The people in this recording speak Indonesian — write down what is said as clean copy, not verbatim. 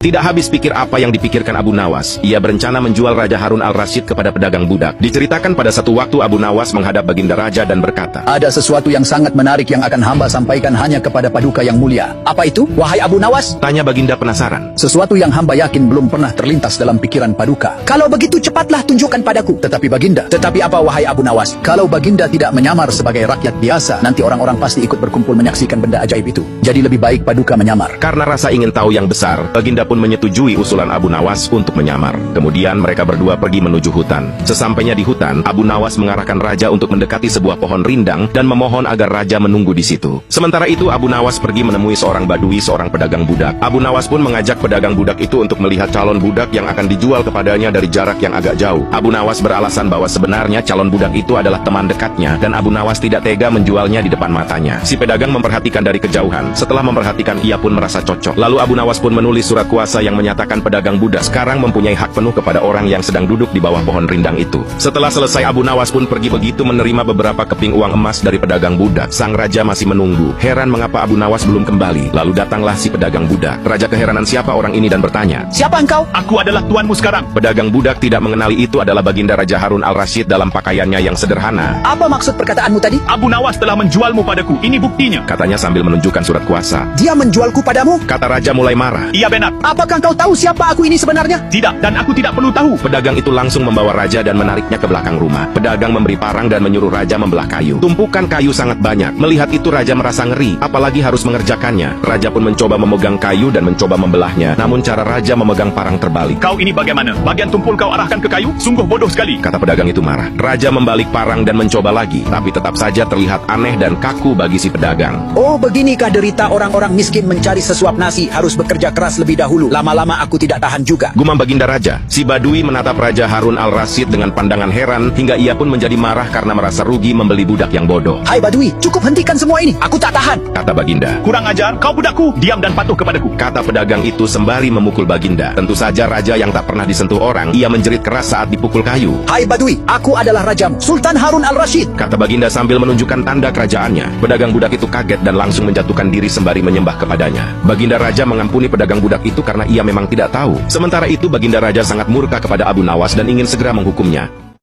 Tidak habis pikir apa yang dipikirkan Abu Nawas, ia berencana menjual Raja Harun al-Rasyid kepada pedagang budak. Diceritakan pada satu waktu Abu Nawas menghadap Baginda Raja dan berkata, "Ada sesuatu yang sangat menarik yang akan hamba sampaikan hanya kepada Paduka yang mulia." "Apa itu, wahai Abu Nawas?" tanya Baginda penasaran. "Sesuatu yang hamba yakin belum pernah terlintas dalam pikiran Paduka." "Kalau begitu cepatlah tunjukkan padaku." "Tetapi Baginda." "Tetapi apa wahai Abu Nawas? Kalau Baginda tidak menyamar sebagai rakyat biasa, nanti orang-orang pasti ikut berkumpul menyaksikan benda ajaib itu. Jadi lebih baik Paduka menyamar." Karena rasa ingin tahu yang besar, Baginda pun menyetujui usulan Abu Nawas untuk menyamar. Kemudian mereka berdua pergi menuju hutan. Sesampainya di hutan, Abu Nawas mengarahkan Raja untuk mendekati sebuah pohon rindang dan memohon agar Raja menunggu di situ. Sementara itu Abu Nawas pergi menemui seorang badui, seorang pedagang budak. Abu Nawas pun mengajak pedagang budak itu untuk melihat calon budak yang akan dijual kepadanya dari jarak yang agak jauh. Abu Nawas beralasan bahwa sebenarnya calon budak itu adalah teman dekatnya dan Abu Nawas tidak tega menjualnya di depan matanya. Si pedagang memperhatikan dari kejauhan. Setelah memperhatikan, ia pun merasa cocok. Lalu Abu Nawas pun menulis surat kuasa yang menyatakan pedagang budak sekarang mempunyai hak penuh kepada orang yang sedang duduk di bawah pohon rindang itu. Setelah selesai, Abu Nawas pun pergi begitu menerima beberapa keping uang emas dari pedagang budak. Sang raja masih menunggu, heran mengapa Abu Nawas belum kembali. Lalu datanglah si pedagang budak. Raja keheranan siapa orang ini dan bertanya, "Siapa engkau?" Aku adalah tuanmu sekarang. Pedagang budak tidak mengenali itu adalah Baginda Raja Harun al-Rasyid dalam pakaiannya yang sederhana. "Apa maksud perkataanmu tadi?" Abu Nawas telah menjualmu padaku. Ini buktinya. Katanya sambil menunjukkan surat kuasa. "Dia menjualku padamu?" Kata raja mulai marah. Iya benar. "Apakah engkau tahu siapa aku ini sebenarnya?" Tidak, dan aku tidak perlu tahu. Pedagang itu langsung membawa raja dan menariknya ke belakang rumah. Pedagang memberi parang dan menyuruh raja membelah kayu. Tumpukan kayu sangat banyak. Melihat itu raja merasa ngeri, apalagi harus mengerjakannya. Raja pun mencoba memegang kayu dan mencoba membelahnya. Namun cara raja memegang parang terbalik. Kau ini bagaimana? Bagian tumpul kau arahkan ke kayu? Sungguh bodoh sekali. Kata pedagang itu marah. Raja membalik parang dan mencoba lagi, tapi tetap saja terlihat aneh dan kaku bagi si pedagang. "Oh, beginikah derita orang-orang miskin mencari sesuap nasi, harus bekerja keras lebih dahulu. Lama-lama aku tidak tahan juga." Gumam Baginda Raja. Si badui menatap Raja Harun al-Rasyid dengan pandangan heran hingga ia pun menjadi marah karena merasa rugi membeli budak yang bodoh. "Hai badui, cukup hentikan semua ini. Aku tak tahan." Kata Baginda. Kurang ajar, kau budakku. Diam dan patuh kepadaku. Kata pedagang itu sembari memukul Baginda. Tentu saja raja yang tak pernah disentuh orang, ia menjerit keras saat dipukul kayu. "Hai badui, aku adalah rajamu, Sultan Harun al-Rasyid." Kata Baginda sambil menunjukkan tanda kerajaannya. Pedagang budak itu kaget dan langsung menjatuhkan diri sembari menyembah kepadanya. Baginda Raja mengampuni pedagang budak itu karena ia memang tidak tahu. Sementara itu Baginda Raja sangat murka kepada Abu Nawas dan ingin segera menghukumnya.